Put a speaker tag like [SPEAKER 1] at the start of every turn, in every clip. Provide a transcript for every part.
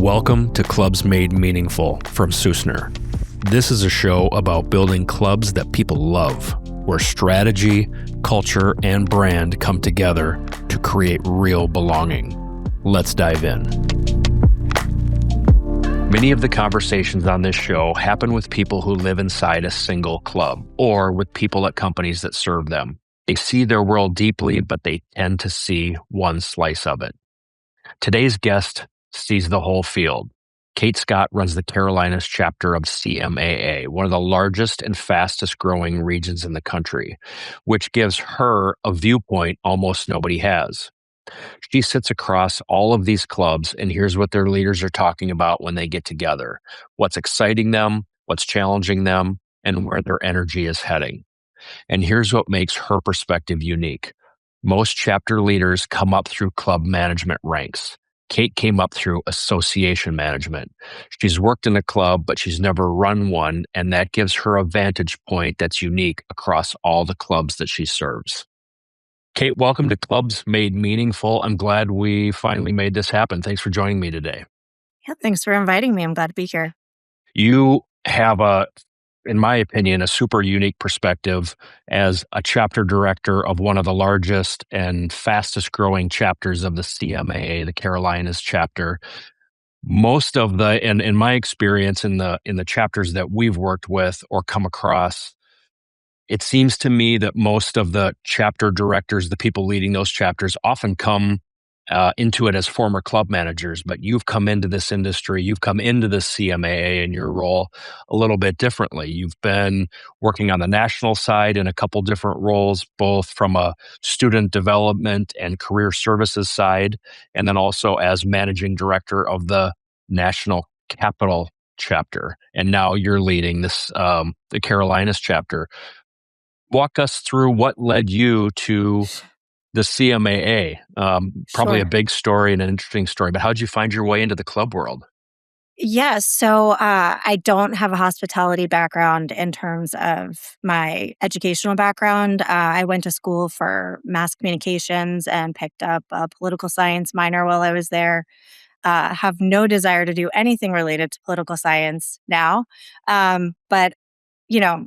[SPEAKER 1] Welcome to Clubs Made Meaningful from Sussner. This is a show about building clubs that people love, where strategy, culture, and brand come together to create real belonging. Let's dive in. Many of the conversations on this show happen with people who live inside a single club or with people at companies that serve them. They see their world deeply, but they tend to see one slice of it. Today's guest sees the whole field. Kate Scott runs the Carolinas chapter of CMAA, one of the largest and fastest growing regions in the country, which gives her a viewpoint almost nobody has. She sits across all of these clubs and hears what their leaders are talking about when they get together, what's exciting them, what's challenging them, and where their energy is heading. And here's what makes her perspective unique. Most chapter leaders come up through club management ranks. Kate came up through association management. She's worked in a club, but she's never run one, and that gives her a vantage point that's unique across all the clubs that she serves. Kate, welcome to Clubs Made Meaningful. I'm glad we finally made this happen. Thanks for joining me today.
[SPEAKER 2] Yeah, thanks for inviting me. I'm glad to be here.
[SPEAKER 1] You have in my opinion, a super unique perspective as a chapter director of one of the largest and fastest growing chapters of the CMAA, the Carolinas chapter. Most of in my experience in the chapters that we've worked with or come across, it seems to me that most of the chapter directors, the people leading those chapters, often come into it as former club managers, but you've come into this industry, you've come into the CMAA in your role a little bit differently. You've been working on the national side in a couple different roles, both from a student development and career services side, and then also as managing director of the national capital chapter. And now you're leading this, the Carolinas chapter. Walk us through what led you to the CMAA. Probably a
[SPEAKER 2] Sure.
[SPEAKER 1] big story and an interesting story, but how'd you find your way into the club world?
[SPEAKER 2] Yes. So I don't have a hospitality background in terms of my educational background. I went to school for mass communications and picked up a political science minor while I was there. Have no desire to do anything related to political science now. But you know,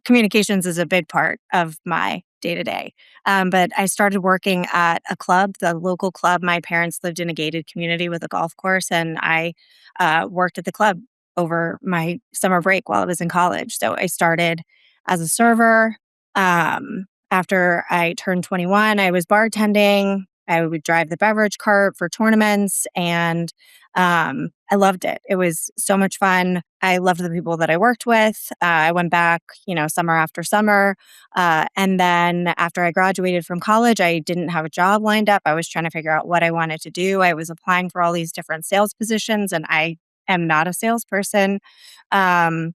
[SPEAKER 2] communications is a big part of my day to day. But I started working at a club, the local club. My parents lived in a gated community with a golf course, and I worked at the club over my summer break while I was in college. So I started as a server. After I turned 21, I was bartending. I would drive the beverage cart for tournaments, and I loved it. It was so much fun. I loved the people that I worked with. I went back, summer after summer. And then after I graduated from college, I didn't have a job lined up. I was trying to figure out what I wanted to do. I was applying for all these different sales positions, and I am not a salesperson. And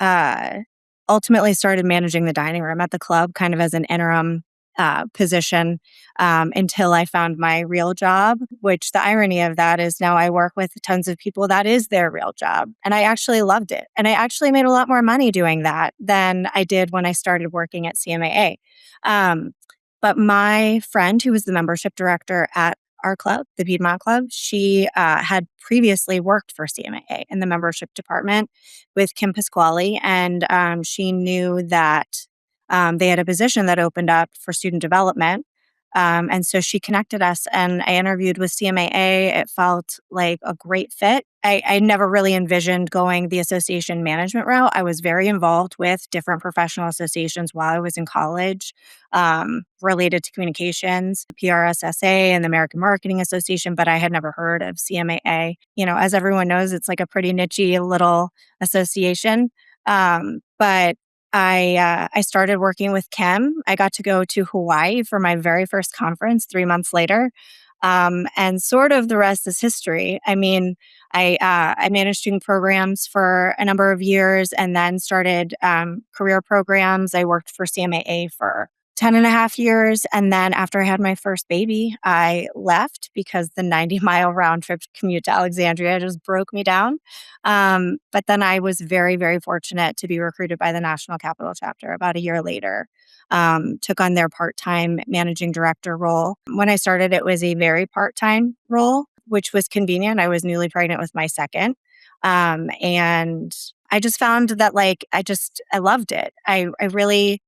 [SPEAKER 2] uh, Ultimately started managing the dining room at the club kind of as an interim position until I found my real job, which the irony of that is now I work with tons of people that is their real job. And I actually loved it. And I actually made a lot more money doing that than I did when I started working at CMAA. But my friend, who was the membership director at our club, the Piedmont Club, she had previously worked for CMAA in the membership department with Kim Pasquale. And she knew that they had a position that opened up for student development. And so she connected us, and I interviewed with CMAA. It felt like a great fit. I never really envisioned going the association management route. I was very involved with different professional associations while I was in college related to communications, PRSSA and the American Marketing Association, but I had never heard of CMAA. As everyone knows, it's like a pretty niche-y little association. But I started working with Kim. I got to go to Hawaii for my very first conference 3 months later. And sort of the rest is history. I mean, I managed student programs for a number of years and then started career programs. I worked for CMAA for 10 and a half years. And then after I had my first baby, I left because the 90-mile round trip commute to Alexandria just broke me down. But then I was very, very fortunate to be recruited by the National Capital Chapter about a year later. Took on their part-time managing director role. When I started, it was a very part-time role. which was convenient. I was newly pregnant with my second. And I just found that I loved it.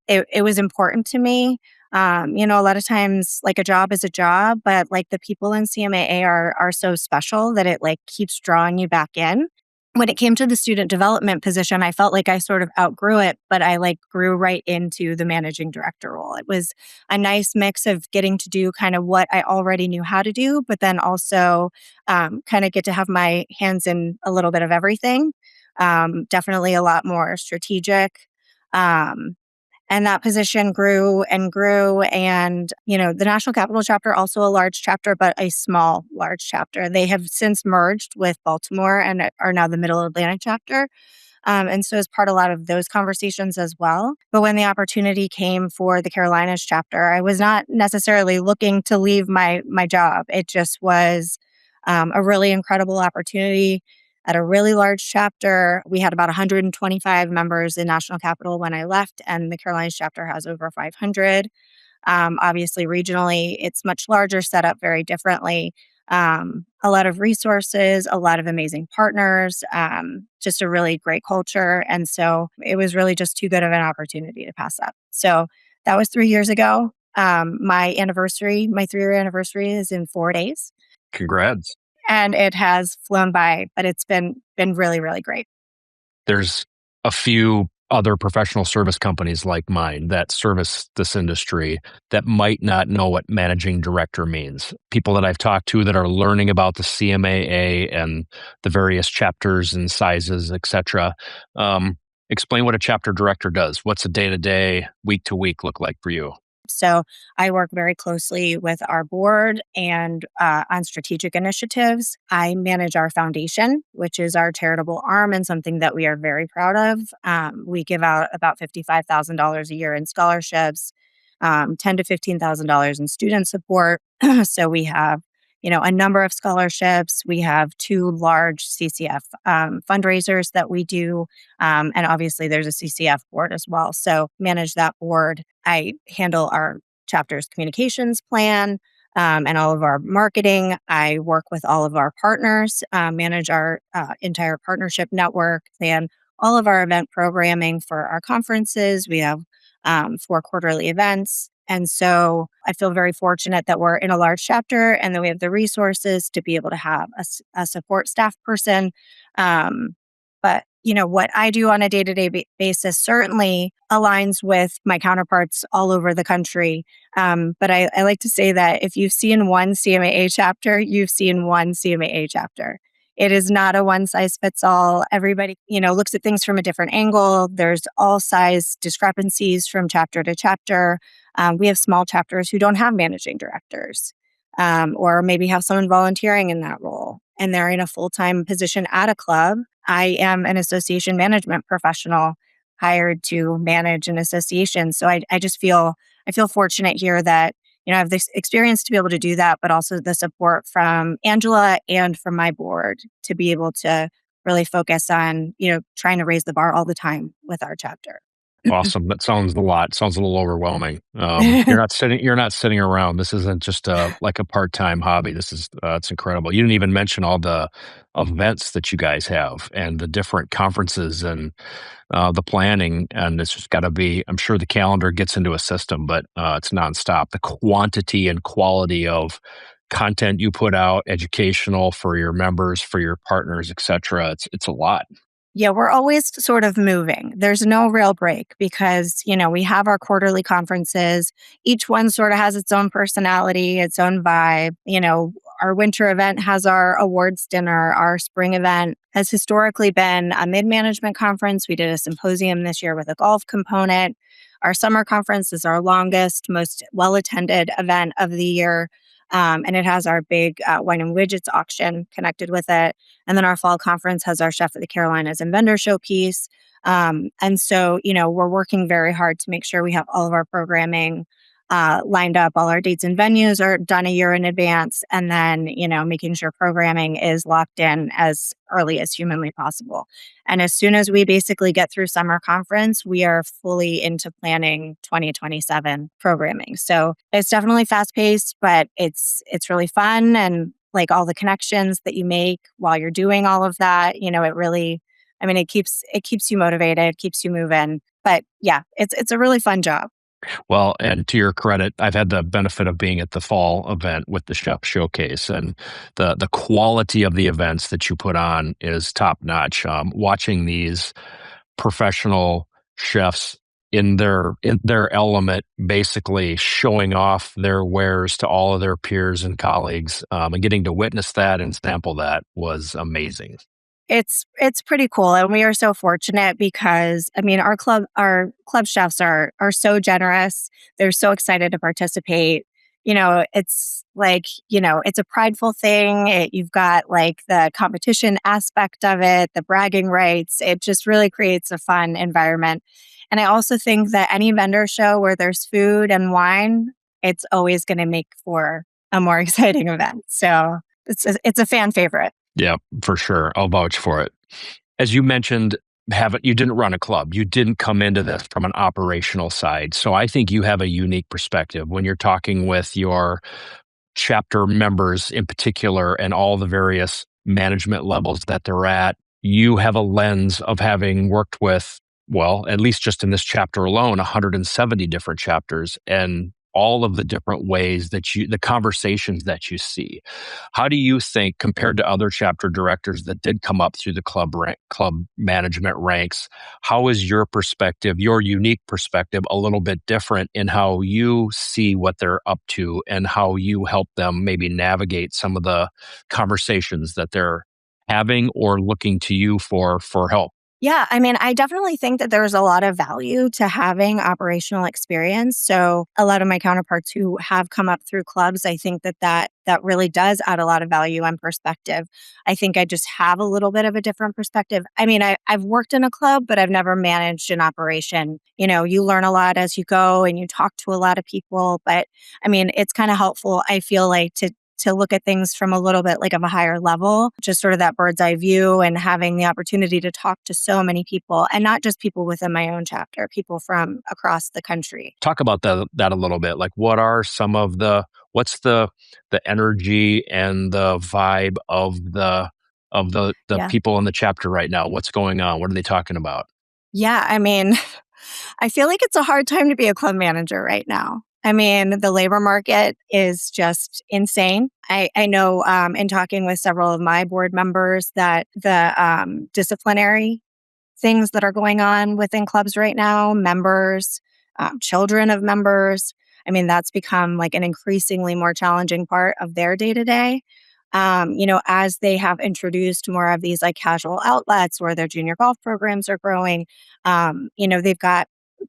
[SPEAKER 2] It was important to me. A lot of times like a job is a job, but like the people in CMAA are so special that it like keeps drawing you back in. When it came to the student development position, I felt like I sort of outgrew it, but I like grew right into the managing director role. It was a nice mix of getting to do kind of what I already knew how to do, but then also kind of get to have my hands in a little bit of everything. Definitely a lot more strategic. Um, and that position grew and grew. And, the National Capital chapter, also a large chapter, but a small, large chapter. They have since merged with Baltimore and are now the Middle Atlantic chapter. And so as part of a lot of those conversations as well. But when the opportunity came for the Carolinas chapter, I was not necessarily looking to leave my job. It just was a really incredible opportunity at a really large chapter. We had about 125 members in National Capital when I left, and the Carolinas chapter has over 500. Obviously, regionally, it's much larger, set up very differently. A lot of resources, a lot of amazing partners, just a really great culture. And so it was really just too good of an opportunity to pass up. So that was 3 years ago. My 3-year anniversary is in 4 days.
[SPEAKER 1] Congrats.
[SPEAKER 2] And it has flown by, but it's been really, really great.
[SPEAKER 1] There's a few other professional service companies like mine that service this industry that might not know what managing director means. People that I've talked to that are learning about the CMAA and the various chapters and sizes, etc. Explain what a chapter director does. What's a day-to-day, week-to-week look like for you?
[SPEAKER 2] So I work very closely with our board and on strategic initiatives. I manage our foundation, which is our charitable arm and something that we are very proud of. We give out about $55,000 a year in scholarships, $10,000 to $15,000 in student support. So we have, a number of scholarships. We have 2 large CCF fundraisers that we do. And obviously there's a CCF board as well. So manage that board. I handle our chapter's communications plan and all of our marketing. I work with all of our partners, manage our entire partnership network, plan all of our event programming for our conferences. We have 4 quarterly events. And so I feel very fortunate that we're in a large chapter and that we have the resources to be able to have a support staff person. But what I do on a day-to-day basis certainly aligns with my counterparts all over the country. But I like to say that if you've seen one CMAA chapter, you've seen one CMAA chapter. It is not a one size fits all. Everybody, looks at things from a different angle. There's all size discrepancies from chapter to chapter. We have small chapters who don't have managing directors, or maybe have someone volunteering in that role, and they're in a full-time position at a club. I am an association management professional hired to manage an association. So I feel fortunate here that, I have this experience to be able to do that, but also the support from Angela and from my board to be able to really focus on, trying to raise the bar all the time with our chapter.
[SPEAKER 1] Awesome. That sounds a lot. Sounds a little overwhelming. You're not sitting around. This isn't just like a part-time hobby. This is it's incredible. You didn't even mention all the events that you guys have and the different conferences and the planning. And it's just got to be. I'm sure the calendar gets into a system, but it's nonstop. The quantity and quality of content you put out, educational for your members, for your partners, etc. It's a lot.
[SPEAKER 2] Yeah, we're always sort of moving. There's no real break because, we have our quarterly conferences. Each one sort of has its own personality, its own vibe. Our winter event has our awards dinner. Our spring event has historically been a mid-management conference. We did a symposium this year with a golf component. Our summer conference is our longest, most well-attended event of the year. And it has our big wine and widgets auction connected with it. And then our fall conference has our Chef of the Carolinas and vendor showpiece. And so, we're working very hard to make sure we have all of our programming lined up. All our dates and venues are done a year in advance. And then, making sure programming is locked in as early as humanly possible. And as soon as we basically get through summer conference, we are fully into planning 2027 programming. So it's definitely fast paced, but it's really fun. And like all the connections that you make while you're doing all of that. It really, I mean, it keeps you motivated, keeps you moving. But yeah, it's a really fun job.
[SPEAKER 1] Well, and to your credit, I've had the benefit of being at the fall event with the chef showcase, and the quality of the events that you put on is top notch. Watching these professional chefs in their element, basically showing off their wares to all of their peers and colleagues, and getting to witness that and sample that was amazing.
[SPEAKER 2] It's pretty cool, and we are so fortunate because I mean our club chefs are so generous. They're so excited to participate. It's like, it's a prideful thing. You've got like the competition aspect of it, the bragging rights. It just really creates a fun environment. And I also think that any vendor show where there's food and wine, it's always going to make for a more exciting event. So it's a fan favorite.
[SPEAKER 1] Yeah, for sure. I'll vouch for it. As you mentioned, haven't you didn't run a club. You didn't come into this from an operational side. So I think you have a unique perspective when you're talking with your chapter members in particular and all the various management levels that they're at. You have a lens of having worked with, well, at least just in this chapter alone, 170 different chapters and all of the different ways the conversations that you see. How do you think, compared to other chapter directors that did come up through the club management ranks, how is your perspective, your unique perspective, a little bit different in how you see what they're up to and how you help them maybe navigate some of the conversations that they're having or looking to you for help?
[SPEAKER 2] Yeah, I mean, I definitely think that there's a lot of value to having operational experience. So, a lot of my counterparts who have come up through clubs, I think that really does add a lot of value and perspective. I think I just have a little bit of a different perspective. I mean, I've worked in a club, but I've never managed an operation. You learn a lot as you go and you talk to a lot of people. But I mean, it's kind of helpful, I feel like, to look at things from a little bit like of a higher level, just sort of that bird's eye view and having the opportunity to talk to so many people and not just people within my own chapter, people from across the country.
[SPEAKER 1] Talk about that a little bit. Like, what's the energy and the vibe of the
[SPEAKER 2] Yeah.
[SPEAKER 1] people in the chapter right now? What's going on? What are they talking about?
[SPEAKER 2] Yeah. I mean, I feel like it's a hard time to be a club manager right now. I mean, the labor market is just insane. I know in talking with several of my board members that the disciplinary things that are going on within clubs right now, members, children of members. I mean, that's become like an increasingly more challenging part of their day to day. As they have introduced more of these like casual outlets where their junior golf programs are growing, they've got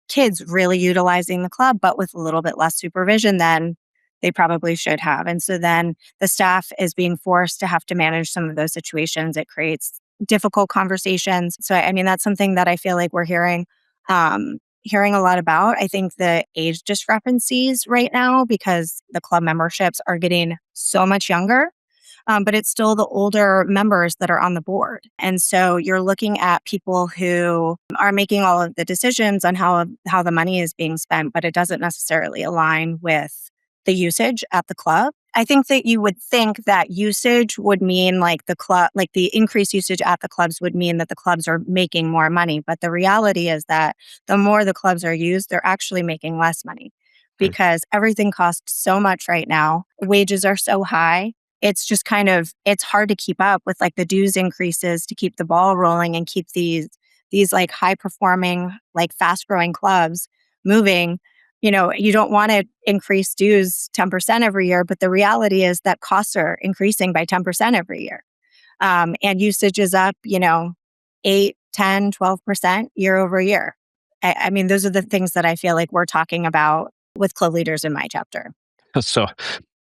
[SPEAKER 2] kids really utilizing the club, but with a little bit less supervision than they probably should have. And so then the staff is being forced to have to manage some of those situations. It creates difficult conversations. So, I mean, that's something that I feel like we're hearing a lot about. I think the age discrepancies right now, because the club memberships are getting so much younger, but it's still the older members that are on the board. And so you're looking at people who are making all of the decisions on how the money is being spent, but it doesn't necessarily align with the usage at the club. I think that you would think that usage would mean like the increased usage at the clubs would mean that the clubs are making more money. But the reality is that the more the clubs are used, they're actually making less money
[SPEAKER 1] Hmm.
[SPEAKER 2] because everything costs so much right now. Wages are so high. It's just it's hard to keep up with like the dues increases to keep the ball rolling and keep these like high performing, like fast growing clubs moving. You don't want to increase dues 10% every year, but the reality is that costs are increasing by 10% every year. And usage is up, 8, 10, 12% year over year. I mean, those are the things that I feel like we're talking about with club leaders in my chapter.
[SPEAKER 1] So,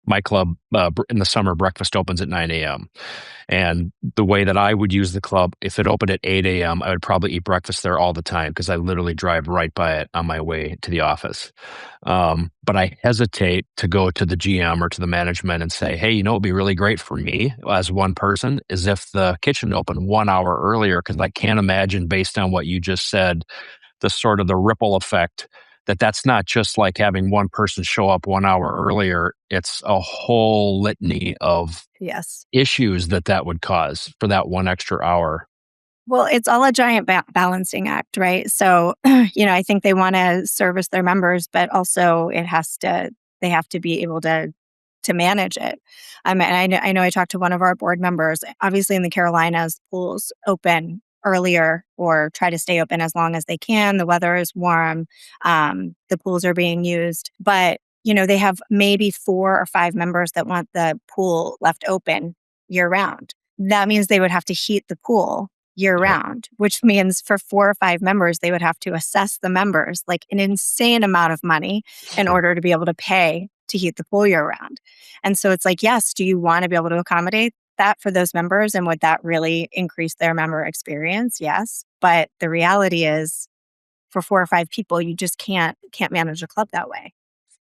[SPEAKER 1] my club in the summer breakfast opens at 9 a.m. And the way that I would use the club, if it opened at 8 a.m., I would probably eat breakfast there all the time because I literally drive right by it on my way to the office. But I hesitate to go to the GM or to the management and say, hey, what would be really great for me as one person is if the kitchen opened 1 hour earlier, because I can't imagine, based on what you just said, the sort of the ripple effect that's not just like having one person show up 1 hour earlier. It's a whole litany of
[SPEAKER 2] Yes.
[SPEAKER 1] issues that would cause for that one extra hour.
[SPEAKER 2] Well, it's all a giant balancing act, right? So, I think they want to service their members, but also they have to be able to manage it. And I know I talked to one of our board members. Obviously, in the Carolinas, pools open earlier or try to stay open as long as they can. The weather is warm. The pools are being used, but they have maybe 4 or 5 members that want the pool left open year round. That means they would have to heat the pool year
[SPEAKER 1] Yep.
[SPEAKER 2] round, which means for 4 or 5 members, they would have to assess the members like an insane amount of money in
[SPEAKER 1] Sure.
[SPEAKER 2] order to be able to pay to heat the pool year round. And so it's like, yes, do you want to be able to accommodate that for those members? And would that really increase their member experience? Yes. But the reality is for 4 or 5 people, you just can't manage a club that way.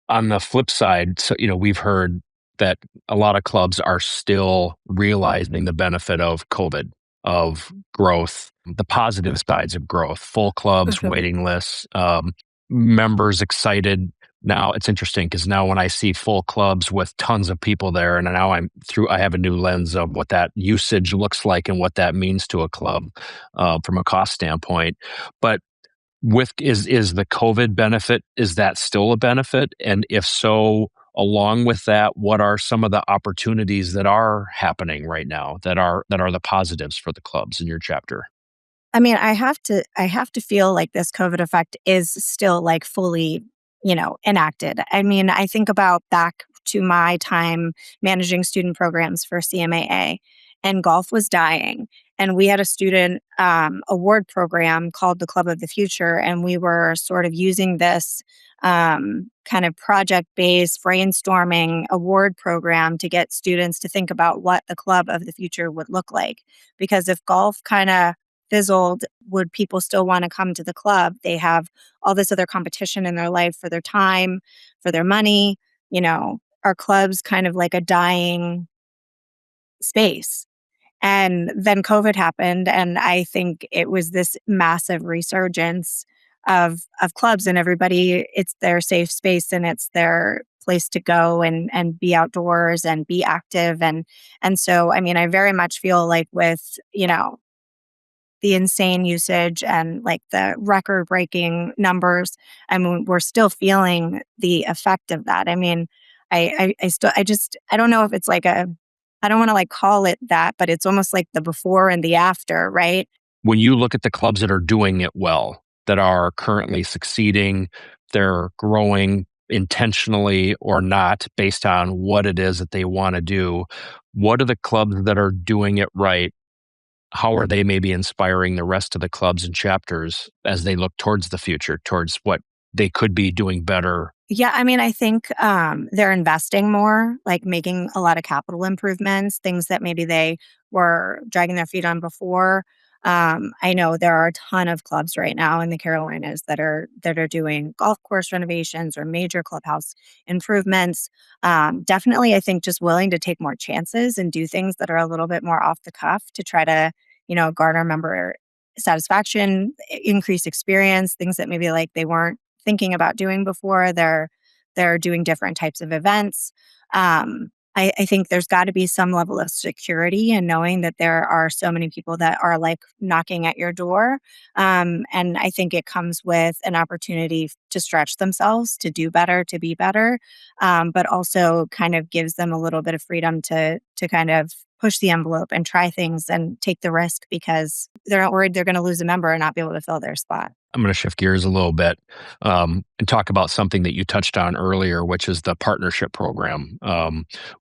[SPEAKER 1] On the flip side, so we've heard that a lot of clubs are still realizing the benefit of COVID, of growth, the positive sides of growth, full clubs,
[SPEAKER 2] Mhm.
[SPEAKER 1] waiting lists, members excited. Now it's interesting because now when I see full clubs with tons of people there, and now I have a new lens of what that usage looks like and what that means to a club from a cost standpoint. But with is the COVID benefit, is that still a benefit? And if so, along with that, what are some of the opportunities that are happening right now that are the positives for the clubs in your chapter?
[SPEAKER 2] I mean, I have to feel like this COVID effect is still like fully, enacted. I mean, I think about back to my time managing student programs for CMAA, and golf was dying. And we had a student award program called the Club of the Future, and we were sort of using this kind of project based brainstorming award program to get students to think about what the Club of the Future would look like. Because if golf kind of fizzled, would people still want to come to the club? They have all this other competition in their life for their time, for their money. Our club's kind of like a dying space. And then COVID happened, and I think it was this massive resurgence of clubs, and everybody, it's their safe space and it's their place to go and be outdoors and be active. And so I mean, I very much feel like with, the insane usage and like the record breaking numbers. I mean, we're still feeling the effect of that. I mean, I don't know if it's like I don't want to like call it that, but it's almost like the before and the after, right?
[SPEAKER 1] When you look at the clubs that are doing it well, that are currently succeeding, they're growing intentionally or not based on what it is that they want to do. What are the clubs that are doing it right? How are they maybe inspiring the rest of the clubs and chapters as they look towards the future, towards what they could be doing better?
[SPEAKER 2] Yeah, I mean, I think they're investing more, like making a lot of capital improvements, things that maybe they were dragging their feet on before. I know there are a ton of clubs right now in the Carolinas that are doing golf course renovations or major clubhouse improvements. Definitely, I think just willing to take more chances and do things that are a little bit more off the cuff to try to, garner member satisfaction, increase experience, things that maybe like they weren't thinking about doing before. They're doing different types of events. I think there's got to be some level of security and knowing that there are so many people that are like knocking at your door. And I think it comes with an opportunity to stretch themselves, to do better, to be better, but also kind of gives them a little bit of freedom to kind of push the envelope and try things and take the risk because they're not worried they're going to lose a member and not be able to fill their spot.
[SPEAKER 1] I'm going to shift gears a little bit and talk about something that you touched on earlier, which is the partnership program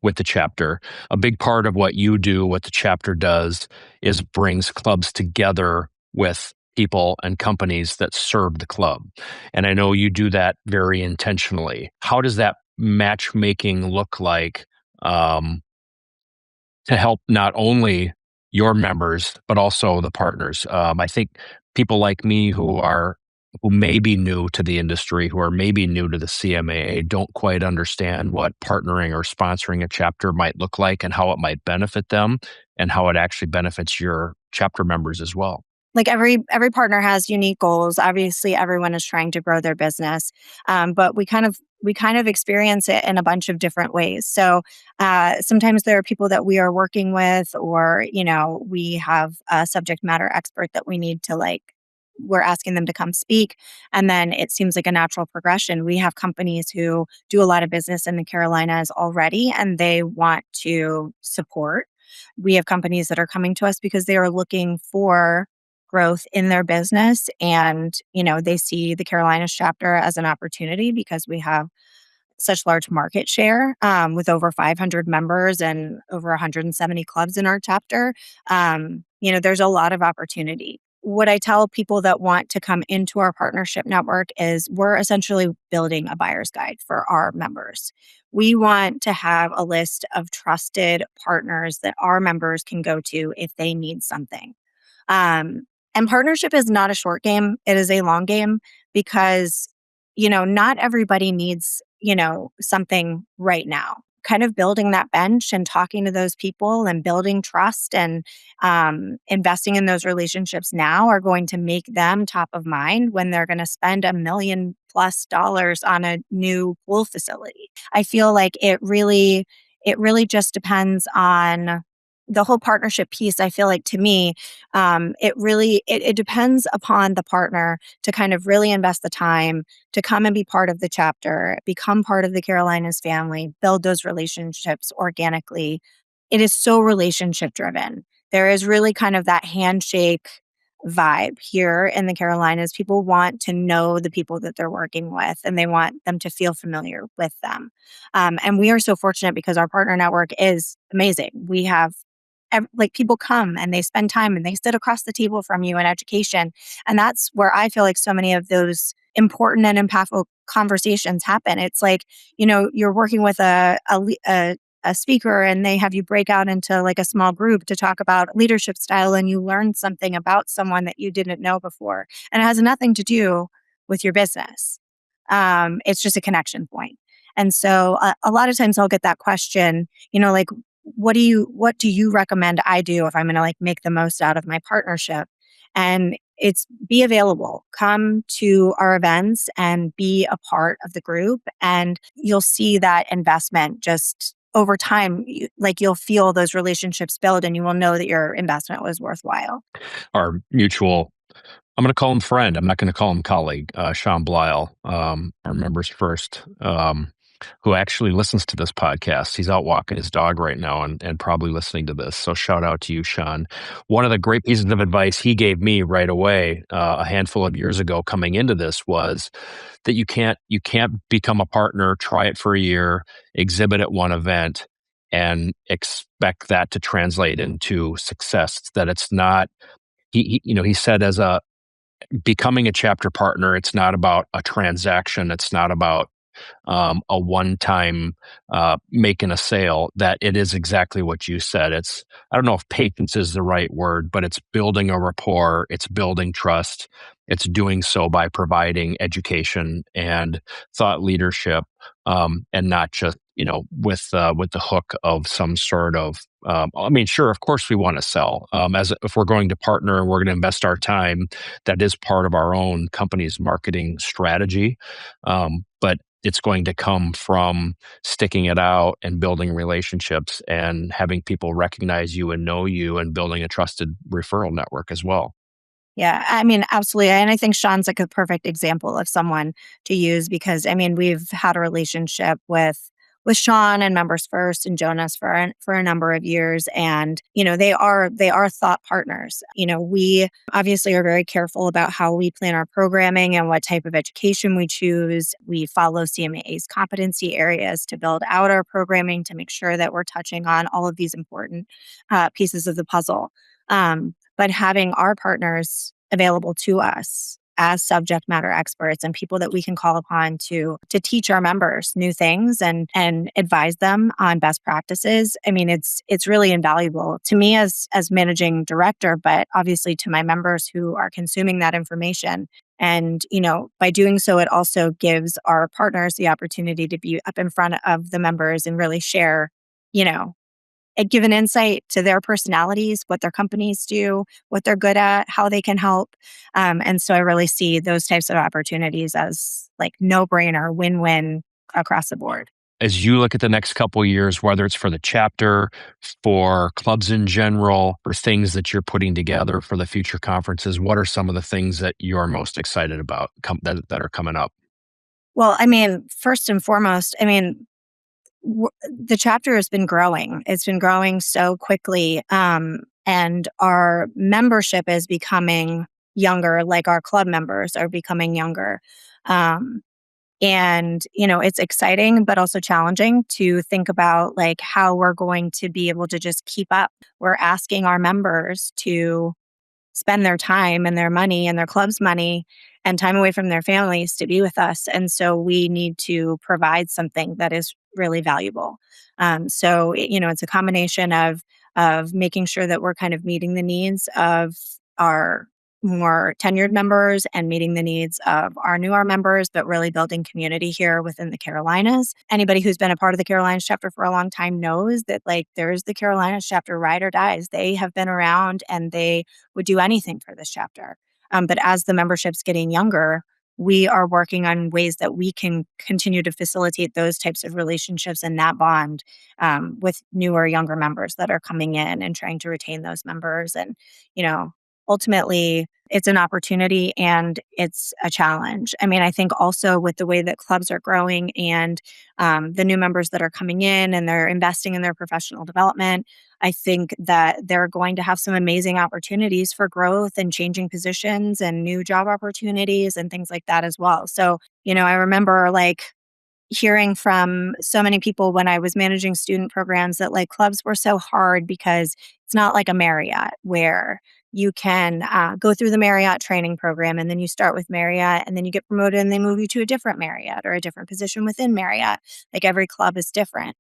[SPEAKER 1] with the chapter. A big part of what you do, what the chapter does, is brings clubs together with people and companies that serve the club. And I know you do that very intentionally. How does that matchmaking look like? To help not only your members but also the partners. I think people like me who may be new to the industry, who are maybe new to the CMAA, don't quite understand what partnering or sponsoring a chapter might look like and how it might benefit them and how it actually benefits your chapter members as well.
[SPEAKER 2] like every partner has unique goals. Obviously, everyone is trying to grow their business, but we kind of experience it in a bunch of different ways. So sometimes there are people that we are working with, or we have a subject matter expert that we need to like. We're asking them to come speak, and then it seems like a natural progression. We have companies who do a lot of business in the Carolinas already, and they want to support. We have companies that are coming to us because they are looking for growth in their business, and they see the Carolinas chapter as an opportunity because we have such large market share, with over 500 members and over 170 clubs in our chapter. There's a lot of opportunity. What I tell people that want to come into our partnership network is we're essentially building a buyer's guide for our members. We want to have a list of trusted partners that our members can go to if they need something. Um, and partnership is not a short game, it is a long game because, not everybody needs, something right now. Kind of building that bench and talking to those people and building trust and investing in those relationships now are going to make them top of mind when they're going to spend $1 million+ on a new pool facility. I feel like it really just depends on the whole partnership piece. I feel like to me, it depends upon the partner to kind of really invest the time to come and be part of the chapter, become part of the Carolinas family, build those relationships organically. It is so relationship driven. There is really kind of that handshake vibe here in the Carolinas. People want to know the people that they're working with, and they want them to feel familiar with them. And we are so fortunate because our partner network is amazing. We have like people come and they spend time and they sit across the table from you in education. And that's where I feel like so many of those important and impactful conversations happen. It's like, you're working with a speaker and they have you break out into like a small group to talk about leadership style, and you learn something about someone that you didn't know before. And it has nothing to do with your business. It's just a connection point. And so a lot of times I'll get that question, like, what do you recommend I do if I'm going to like make the most out of my partnership? And it's be available. Come to our events and be a part of the group, and you'll see that investment just over time. You'll feel those relationships build, and you will know that your investment was worthwhile.
[SPEAKER 1] Our mutual, I'm going to call him friend. I'm not going to call him colleague. Sean Blyle, our members first, who actually listens to this podcast. He's out walking his dog right now and probably listening to this. So shout out to you, Sean. One of the great pieces of advice he gave me right away, a handful of years ago, coming into this, was that you can't become a partner, try it for a year, exhibit at one event, and expect that to translate into success. That it's not. He said, as a becoming a chapter partner, it's not about a transaction. It's not about a one-time making a sale. That it is exactly what you said. It's, I don't know if patience is the right word, but it's building a rapport. It's building trust. It's doing so by providing education and thought leadership, and not just with the hook of some sort of. I mean, sure, of course, we want to sell. As if we're going to partner and we're going to invest our time, that is part of our own company's marketing strategy. But it's going to come from sticking it out and building relationships and having people recognize you and know you and building a trusted referral network as well.
[SPEAKER 2] Yeah, I mean, absolutely. And I think Sean's like a perfect example of someone to use because I mean, we've had a relationship with Sean and Members First and Jonas for a number of years, and they are thought partners. We obviously are very careful about how we plan our programming and what type of education we choose. We follow CMA's competency areas to build out our programming to make sure that we're touching on all of these important pieces of the puzzle. But having our partners available to us as subject matter experts and people that we can call upon to teach our members new things and advise them on best practices. I mean, it's really invaluable to me as managing director, but obviously to my members who are consuming that information. And, by doing so, it also gives our partners the opportunity to be up in front of the members and really share, you know, give an insight to their personalities, what their companies do, what they're good at, how they can help. And so I really see those types of opportunities as like no-brainer, win-win across the board.
[SPEAKER 1] As you look at the next couple of years, whether it's for the chapter, for clubs in general, or things that you're putting together for the future conferences, what are some of the things that you're most excited about that are coming up?
[SPEAKER 2] Well, first and foremost, the chapter has been growing. It's been growing so quickly. And our membership is becoming younger, like our club members are becoming younger. And, it's exciting, but also challenging to think about like how we're going to be able to just keep up. We're asking our members to spend their time and their money and their club's money and time away from their families to be with us. And so we need to provide something that is really valuable. It's a combination of making sure that we're kind of meeting the needs of our more tenured members and meeting the needs of our newer members, but really building community here within the Carolinas. Anybody who's been a part of the Carolinas chapter for a long time knows that like there's the Carolinas chapter ride or dies. They have been around and they would do anything for this chapter. But as the membership's getting younger, we are working on ways that we can continue to facilitate those types of relationships and that bond with newer, younger members that are coming in and trying to retain those members. And, ultimately, it's an opportunity and it's a challenge. I think also with the way that clubs are growing and the new members that are coming in and they're investing in their professional development, I think that they're going to have some amazing opportunities for growth and changing positions and new job opportunities and things like that as well. So, I remember like hearing from so many people when I was managing student programs that like clubs were so hard because it's not like a Marriott where you can go through the Marriott training program and then you start with Marriott and then you get promoted and they move you to a different Marriott or a different position within Marriott. Like every club is different.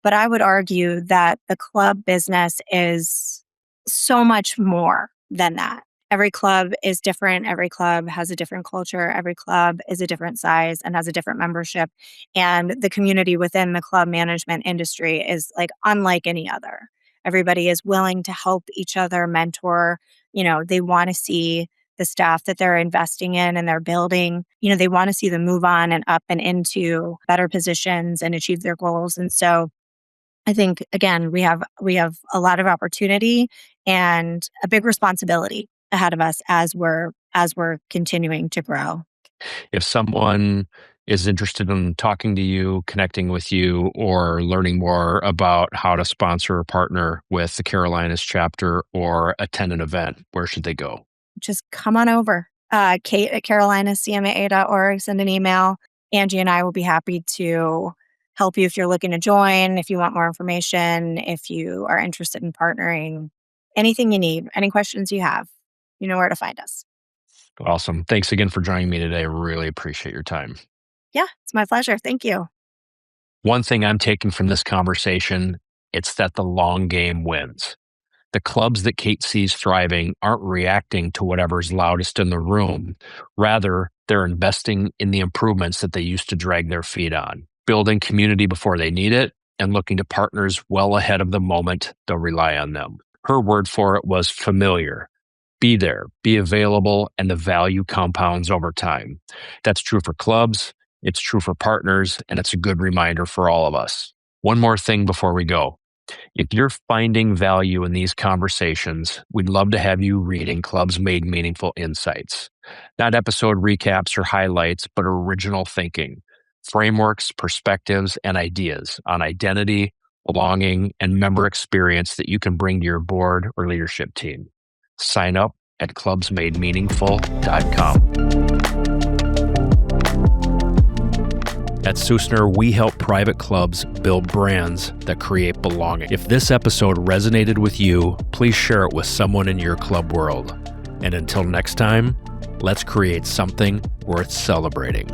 [SPEAKER 2] But I would argue that the club business is so much more than that. Every club is different. Every club has a different culture. Every club is a different size and has a different membership. And the community within the club management industry is like unlike any other. Everybody is willing to help each other, mentor. They want to see the staff that they're investing in and they're building. They want to see them move on and up and into better positions and achieve their goals. And so I think, again, we have a lot of opportunity and a big responsibility ahead of us as we're continuing to grow.
[SPEAKER 1] If someone is interested in talking to you, connecting with you, or learning more about how to sponsor or partner with the Carolinas chapter or attend an event, where should they go?
[SPEAKER 2] Just come on over. Kate at carolinascmaa.org, send an email. Angie and I will be happy to help you if you're looking to join, if you want more information, if you are interested in partnering, anything you need, any questions you have, you know where to find us.
[SPEAKER 1] Awesome. Thanks again for joining me today. I really appreciate your time.
[SPEAKER 2] Yeah, it's my pleasure. Thank you.
[SPEAKER 1] One thing I'm taking from this conversation, it's that the long game wins. The clubs that Kate sees thriving aren't reacting to whatever's loudest in the room. Rather, they're investing in the improvements that they used to drag their feet on, building community before they need it, and looking to partners well ahead of the moment they'll rely on them. Her word for it was familiar. Be there, be available, and the value compounds over time. That's true for clubs, it's true for partners, and it's a good reminder for all of us. One more thing before we go. If you're finding value in these conversations, we'd love to have you reading Clubs Made Meaningful Insights. Not episode recaps or highlights, but original thinking, frameworks, perspectives, and ideas on identity, belonging, and member experience that you can bring to your board or leadership team. Sign up at clubsmademeaningful.com. At Sussner, we help private clubs build brands that create belonging. If this episode resonated with you, please share it with someone in your club world. And until next time, let's create something worth celebrating.